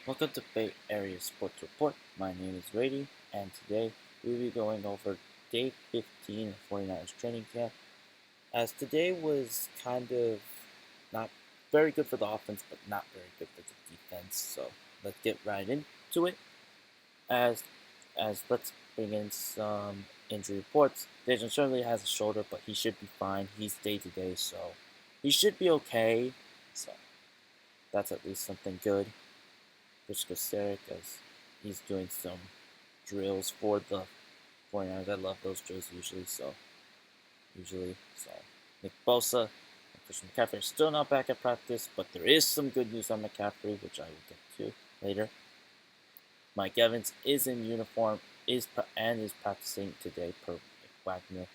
Welcome to Bay Area Sports Report. My name is Rady, and today we'll be going over day 15 of 49ers training camp. As today was kind of not very good for the offense, but not very good for the defense. So let's get right into it. As let's bring in some injury reports. Dejan certainly has a shoulder, but he should be fine. He's day to day, so he should be okay. So that's at least something good. Briscoe Sarek as he's doing some drills for the 49ers. I love those drills usually. So Nick Bosa and Christian McCaffrey are still not back at practice, but there is some good news on McCaffrey, which I will get to later. Mike Evans is in uniform is practicing today per Wagner.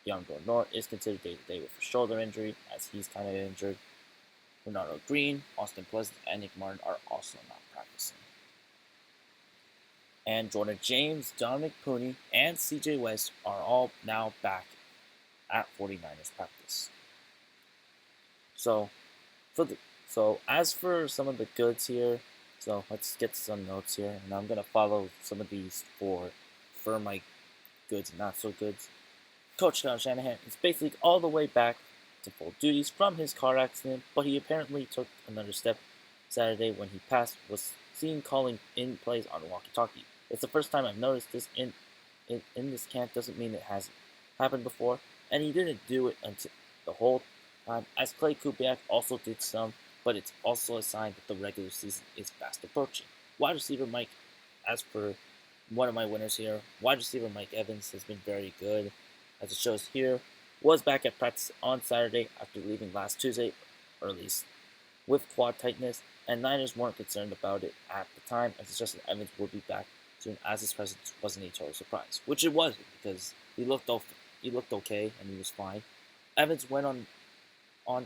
Younger Nort is considered day-to-day with a shoulder injury, as he's kind of injured. Ronaldo Green, Austin Pleasant, and Nick Martin are also not practicing. And Jordan James, Dominic Purdy, and CJ West are all now back at 49ers practice. So as for some of the goods here, so let's get some notes here, and I'm gonna follow some of these for my goods and not so goods. Coach Kyle Shanahan is basically all the way back to full duties from his car accident, but he apparently took another step Saturday when he was seen calling in plays on a walkie-talkie. It's the first time I've noticed this in this camp. Doesn't mean it hasn't happened before, and he didn't do it until the whole time. As Clay Kubiak also did some, but it's also a sign that the regular season is fast approaching. Wide receiver Mike, as for one of my winners here, wide receiver Mike Evans has been very good, as it shows here. Was back at practice on Saturday after leaving last Tuesday, or at least with quad tightness, and Niners weren't concerned about it at the time, as suggested Evans would be back soon, as his presence wasn't a total surprise, which it wasn't, because he looked okay and he was fine. Evans went on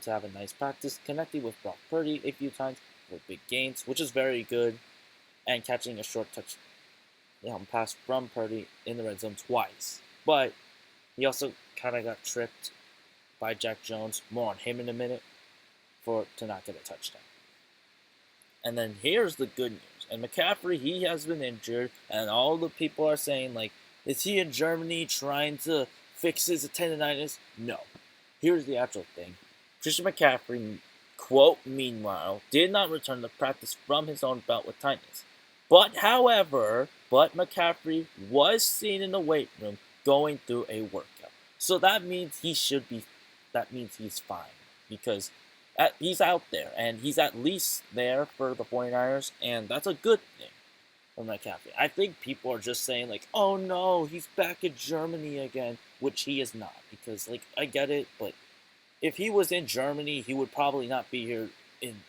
to have a nice practice, connecting with Brock Purdy a few times for big gains, which is very good, and catching a short touch pass from Purdy in the red zone twice. But he also kind of got tripped by Jack Jones. More on him in a minute to not get a touchdown. And then here's the good news. And McCaffrey, he has been injured, and all the people are saying, like, is he in Germany trying to fix his tendonitis? No. Here's the actual thing. Christian McCaffrey, quote, meanwhile, did not return to practice from his own bout with tightness. But McCaffrey was seen in the weight room going through a workout. So that means he's fine, because he's out there, and he's at least there for the 49ers, and that's a good thing for McCaffrey. I think people are just saying, like, oh no, he's back in Germany again, which he is not, because, like, I get it, but if he was in Germany, he would probably not be here, and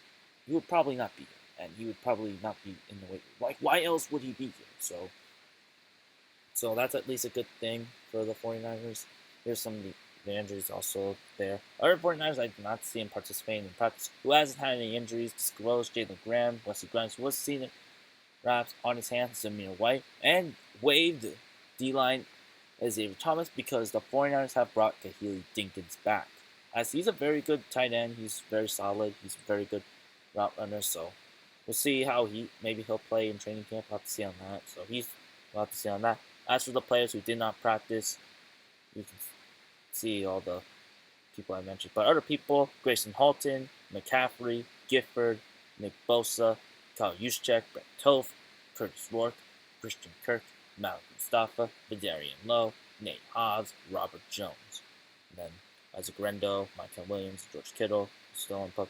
he would probably not be in the weight room. Like, why else would he be here? So that's at least a good thing for the 49ers. Here's some of the injuries also there. Other 49ers I did not see him participating in practice. Who hasn't had any injuries disclosed? Jalen Graham, Wesley Grimes was seen at wraps on his hands, Zamir White, and waived D-line as Xavier Thomas because the 49ers have brought Kahili Dinkins back. As he's a very good tight end, he's very solid, he's a very good route runner, so we'll see how maybe he'll play in training camp. We'll have to see on that. We'll have to see on that. As for the players who did not practice, you can see all the people I mentioned. But other people, Grayson Halton, McCaffrey, Gifford, Nick Bosa, Kyle Juszczyk, Brett Toth, Curtis Rourke, Christian Kirk, Malik Mustafa, Vidarian Lowe, Nate Hobbs, Robert Jones. And then Isaac Rendo, Michael Williams, George Kittle, still on pup.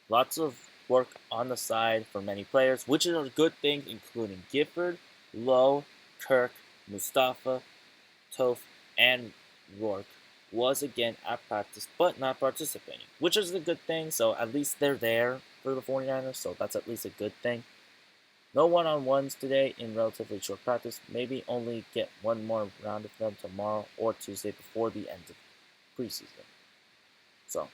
Lots of work on the side for many players, which are good things, including Gifford, Lowe, Kirk, Mustafa, Toth, and Rourke was again at practice but not participating, which is a good thing. So at least they're there for the 49ers, so that's at least a good thing. No one-on-ones today in relatively short practice. Maybe only get one more round of them tomorrow or Tuesday before the end of preseason. So,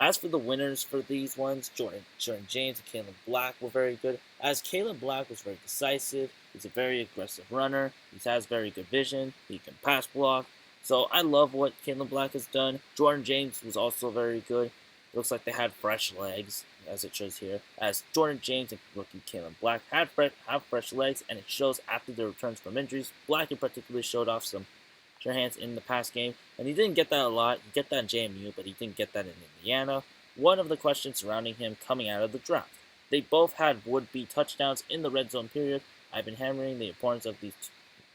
as for the winners for these ones, Jordan James and Caleb Black were very good. As Caleb Black was very decisive, he's a very aggressive runner, he has very good vision, he can pass block. So I love what Caleb Black has done. Jordan James was also very good. It looks like they had fresh legs. as it shows here, as Jordan James and rookie Kalen Black have fresh legs, and it shows after their returns from injuries. Black in particular showed off some sure hands in the past game, and he didn't get that a lot. He get that in JMU, but he didn't get that in Indiana. One of the questions surrounding him coming out of the draft. They both had would-be touchdowns in the red zone period. I've been hammering the importance of these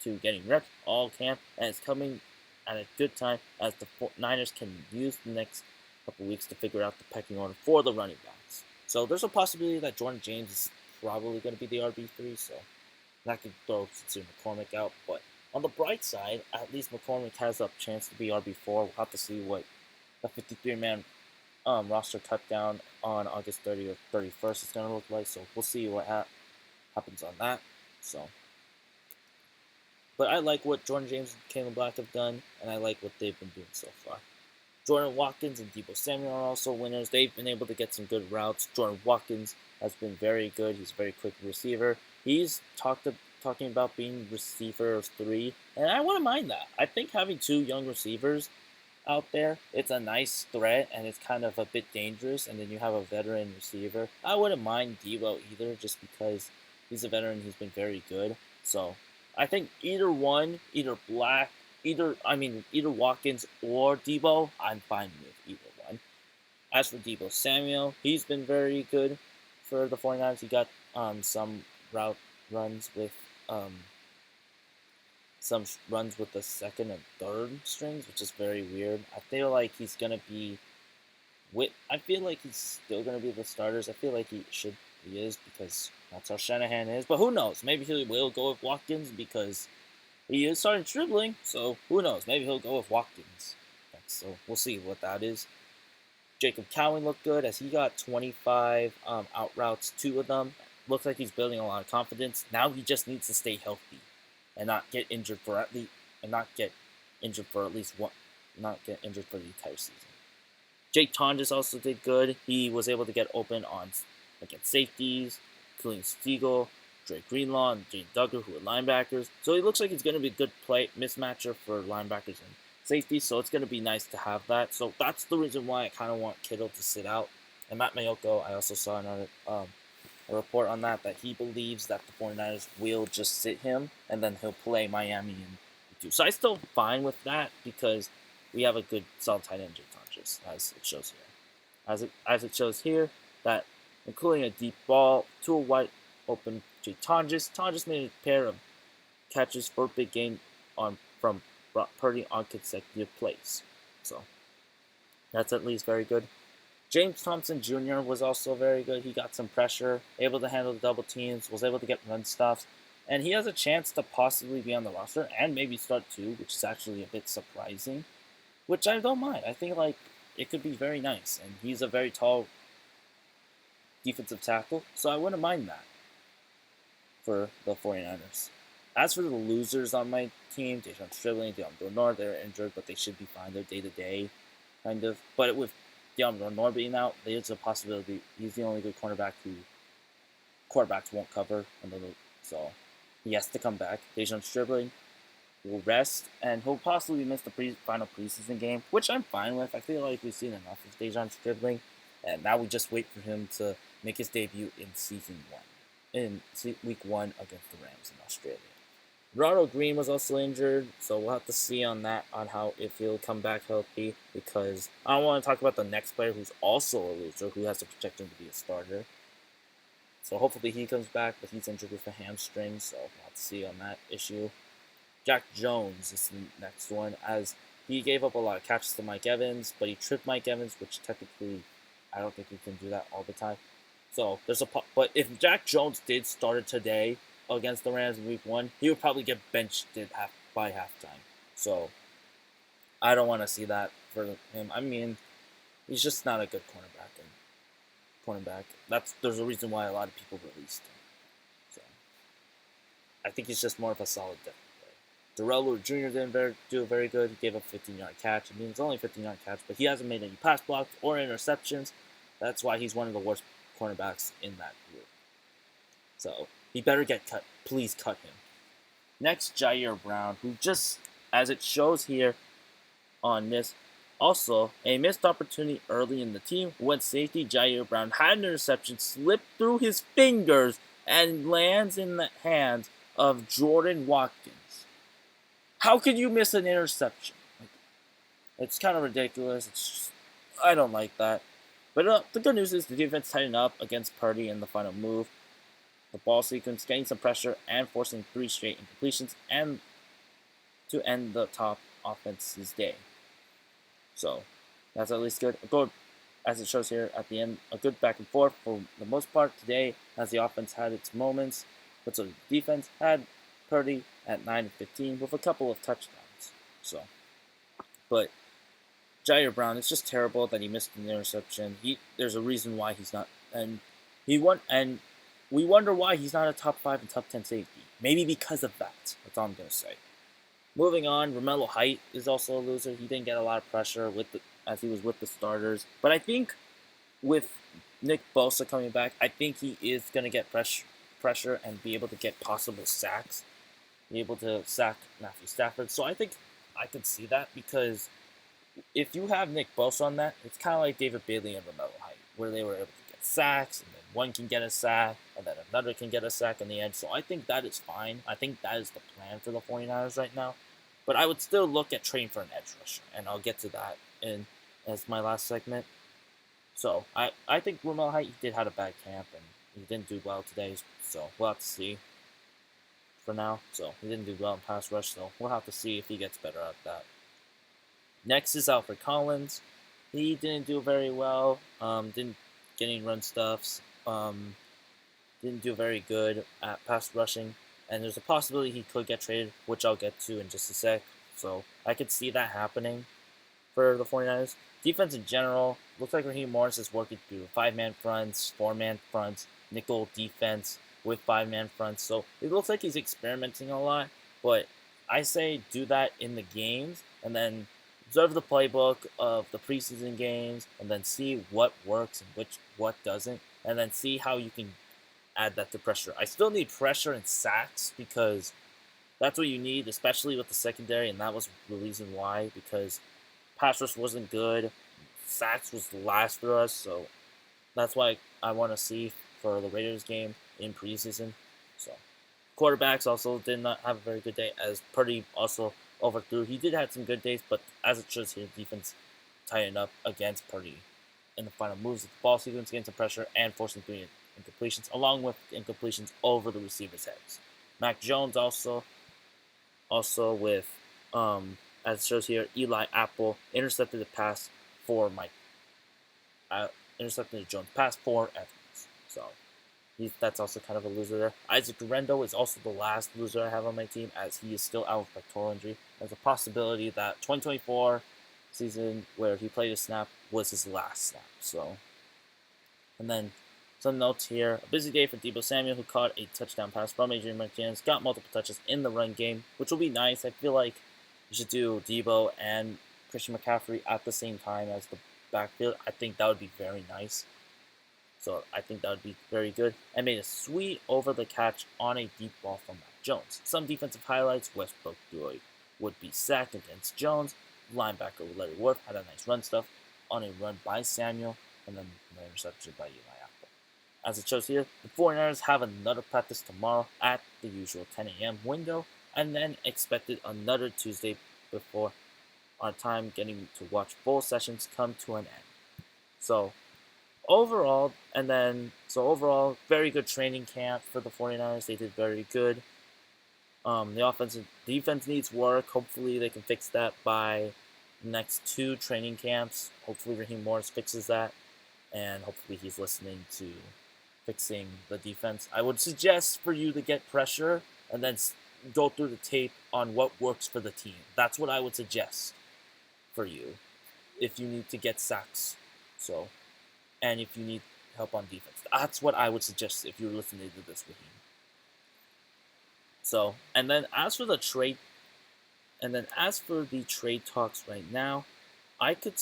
two getting reps all camp, and it's coming at a good time as the Niners can use the next couple weeks to figure out the pecking order for the running backs. So there's a possibility that Jordan James is probably going to be the RB3, so that could throw Sincere McCormick out. But on the bright side, at least McCormick has a chance to be RB4. We'll have to see what the 53-man roster cut down on August 30th or 31st is going to look like. So we'll see what happens on that. So, but I like what Jordan James and Kalen Black have done, and I like what they've been doing so far. Jordan Watkins and Deebo Samuel are also winners. They've been able to get some good routes. Jordan Watkins has been very good. He's a very quick receiver. He's talking about being receiver of 3, and I wouldn't mind that. I think having 2 young receivers out there, it's a nice threat, and it's kind of a bit dangerous, and then you have a veteran receiver. I wouldn't mind Deebo either, just because he's a veteran. He's been very good. So I think either one, either Watkins or Deebo, I'm fine with either one. As for Deebo Samuel, he's been very good for the 49ers. He got some route runs with the second and third strings, which is very weird. I feel like he's still gonna be the starters. I feel like he is, because that's how Shanahan is. But who knows? Maybe he will go with Watkins because he is starting dribbling, so who knows? Maybe he'll go with Watkins. So we'll see what that is. Jacob Cowan looked good as he got 25 out routes, 2 of them. Looks like he's building a lot of confidence. Now he just needs to stay healthy and not get injured for the entire season. Jake Tonjes also did good. He was able to get open against safeties, including Stiegel, Dre Greenlaw, and Jane Duggar, who are linebackers. So it looks like it's going to be a good mismatcher for linebackers and safety, so it's going to be nice to have that. So that's the reason why I kind of want Kittle to sit out. And Matt Mayoko, I also saw another a report on that he believes that the 49ers will just sit him, and then he'll play Miami in 2. So I'm still fine with that, because we have a good solid tight end, Jake Tonjes, as it shows here. As it shows here, that including a deep ball to a wide open Jake Tonjes. Tonjes made a pair of catches for a big gain from Purdy on consecutive plays. So that's at least very good. James Thompson Jr. was also very good. He got some pressure, able to handle the double teams, was able to get run stuffs, and he has a chance to possibly be on the roster and maybe start 2, which is actually a bit surprising, which I don't mind. I think it could be very nice, and he's a very tall defensive tackle, so I wouldn't mind that for the 49ers. As for the losers on my team, Dejon Stribling, DeAndre Noir, they're injured, but they should be fine. They're day-to-day, kind of. But with DeAndre Noir being out, there's a possibility he's the only good cornerback who quarterbacks won't cover, so he has to come back. Dejon Stribling will rest, and he'll possibly miss the final preseason game, which I'm fine with. I feel like we've seen enough of Dejon Stribling, and now we just wait for him to make his debut in week 1 against the Rams in Australia. Ronald Green was also injured, so we'll have to see on how if he'll come back healthy, because I don't want to talk about the next player who's also a loser, who has the protection to be a starter. So hopefully he comes back, but he's injured with a hamstring, so we'll have to see on that issue. Jack Jones is the next one, as he gave up a lot of catches to Mike Evans, but he tripped Mike Evans, which technically I don't think he can do that all the time. So but if Jack Jones did start today against the Rams in week 1, he would probably get benched by halftime. So I don't want to see that for him. I mean, he's just not a good cornerback. There's a reason why a lot of people released him. So I think he's just more of a solid depth player. Darrell Lewis Jr. didn't do very good. He gave up a 15-yard catch. I mean, it's only a 15-yard catch, but he hasn't made any pass blocks or interceptions. That's why he's one of the worst cornerbacks in that group. So he better get cut. Please cut him. Next, Jair Brown, who just, as it shows here on this, Also, a missed opportunity early in the team when safety Jair Brown had an interception slip through his fingers and lands in the hands of Jordan Watkins. How could you miss an interception? It's kind of ridiculous. It's just, I don't like that. But the good news is the defense tightened up against Purdy in the final move. The ball sequence, getting some pressure and forcing 3 straight incompletions, and to end the top offense's day. So that's at least good. A good, as it shows here at the end, a good back and forth for the most part today, as the offense had its moments, but so the defense had Purdy at 9-15 with a couple of touchdowns. So, but Jair Brown, it's just terrible that he missed an interception. There's a reason why he's not, and he won, and we wonder why he's not a top 5 and top 10 safety. Maybe because of that. That's all I'm gonna say. Moving on, Romello Height is also a loser. He didn't get a lot of pressure as he was with the starters, but I think with Nick Bosa coming back, I think he is gonna get pressure and be able to get possible sacks, be able to sack Matthew Stafford. So I think I could see that because if you have Nick Bosa on that, it's kind of like David Bailey and Romello Height, where they were able to get sacks, and then one can get a sack, and then another can get a sack in the end. So I think that is fine. I think that is the plan for the 49ers right now. But I would still look at trading for an edge rusher, and I'll get to that as my last segment. So I think Romello Height did have a bad camp, and he didn't do well today. So we'll have to see for now. So he didn't do well in pass rush, so we'll have to see if he gets better at that. Next is Alfred Collins. He didn't do very well. Didn't get any run stuffs. Didn't do very good at pass rushing. And there's a possibility he could get traded, which I'll get to in just a sec. So I could see that happening for the 49ers. Defense in general, looks like Raheem Morris is working through 5-man fronts, 4-man fronts, nickel defense with 5-man fronts. So it looks like he's experimenting a lot. But I say do that in the games and then observe the playbook of the preseason games and then see what works and what doesn't. And then see how you can add that to pressure. I still need pressure and sacks because that's what you need, especially with the secondary, and that was the reason why, because pass rush wasn't good. Sacks was the last for us, so that's why I want to see for the Raiders game in preseason. So quarterbacks also did not have a very good day, as Purdy also overthrew. He did have some good days, but as it shows here, defense tightened up against Purdy in the final moves of the ball sequence, getting some pressure and forcing 3 incompletions, along with incompletions over the receivers' heads. Mac Jones also with, as it shows here, Eli Apple intercepted the pass for intercepted the Jones pass for Evans. So that's also kind of a loser there. Isaac Rendo is also the last loser I have on my team, as he is still out with pectoral injury. There's a possibility that 2024 season where he played a snap was his last snap. So, and then some notes here. A busy day for Deebo Samuel, who caught a touchdown pass from Adrian Martinez. Got multiple touches in the run game, which will be nice. I feel like you should do Deebo and Christian McCaffrey at the same time as the backfield. I think that would be very nice. So I think that would be very good. I made a sweet over-the-catch on a deep ball from Mac Jones. Some defensive highlights. Westbrook would be sacked against Jones. Linebacker Larry Worth had a nice run stuff on a run by Samuel, and then an interception by Eli Apple. As it shows here, the 49ers have another practice tomorrow at the usual 10 a.m. window, and then expected another Tuesday before our time getting to watch full sessions come to an end. So overall, very good training camp for the 49ers. They did very good. The defense needs work. Hopefully they can fix that by the next 2 training camps. Hopefully Raheem Morris fixes that, and hopefully he's listening to fixing the defense. I would suggest for you to get pressure and then go through the tape on what works for the team. That's what I would suggest for you if you need to get sacks. So, and if you need help on defense, that's what I would suggest if you're listening to this, Raheem. So, and then as for the trade talks right now, I could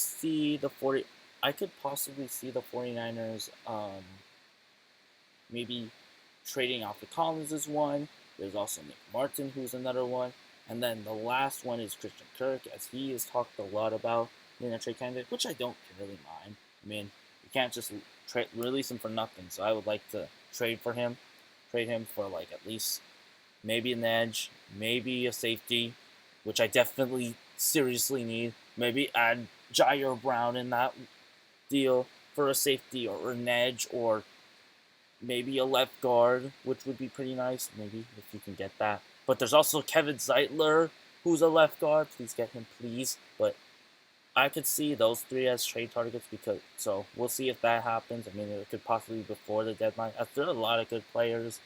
possibly see the 49ers maybe trading Alfred Collins is one. There's also Nick Martin, who's another one. And then the last one is Christian Kirk, as he is talked a lot about. being a trade candidate, which I don't really mind. I mean, you can't just release him for nothing. So I would like to trade him for like at least maybe an edge, maybe a safety, which I definitely seriously need. Maybe add Jair Brown in that deal for a safety or an edge, or maybe a left guard, which would be pretty nice. Maybe if you can get that. But there's also Kevin Zeitler, who's a left guard. Please get him, please. But I could see those three as trade targets because so we'll see if that happens. I mean, it could possibly be before the deadline. There are a lot of good players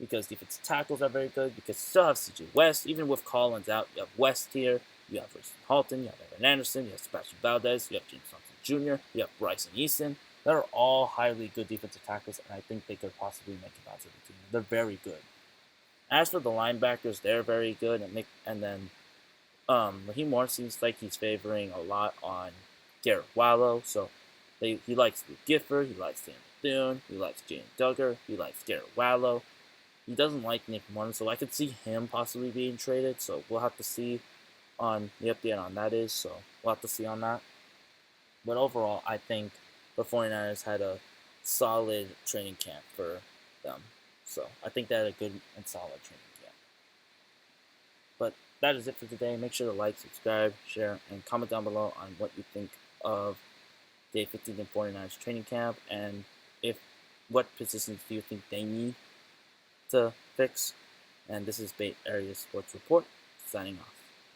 because defensive tackles are very good. Because you still have C.J. West, even with Collins out, you have West here. You have Rustin Halton, you have Evan Anderson, you have Sebastian Valdez, you have James Thompson Jr., you have Bryson Eason. They're all highly good defensive tackles, and I think they could possibly make it out to the team. They're very good. As for the linebackers, they're very good, and then Raheem Morris seems like he's favoring a lot on Garrett Wallow, so he likes Luke Gifford, he likes Daniel Thune, he likes Jane Duggar, he likes Garrett Wallow. He doesn't like Nick Morton, so I could see him possibly being traded, so we'll have to see on the update on that is, so we'll have to see on that. But overall, I think the 49ers had a solid training camp for them. So I think they had a good and solid training camp. But that is it for today. Make sure to like, subscribe, share, and comment down below on what you think of Day 15 and 49ers training camp, and what positions do you think they need to fix. And this is Bay Area Sports Report, signing off.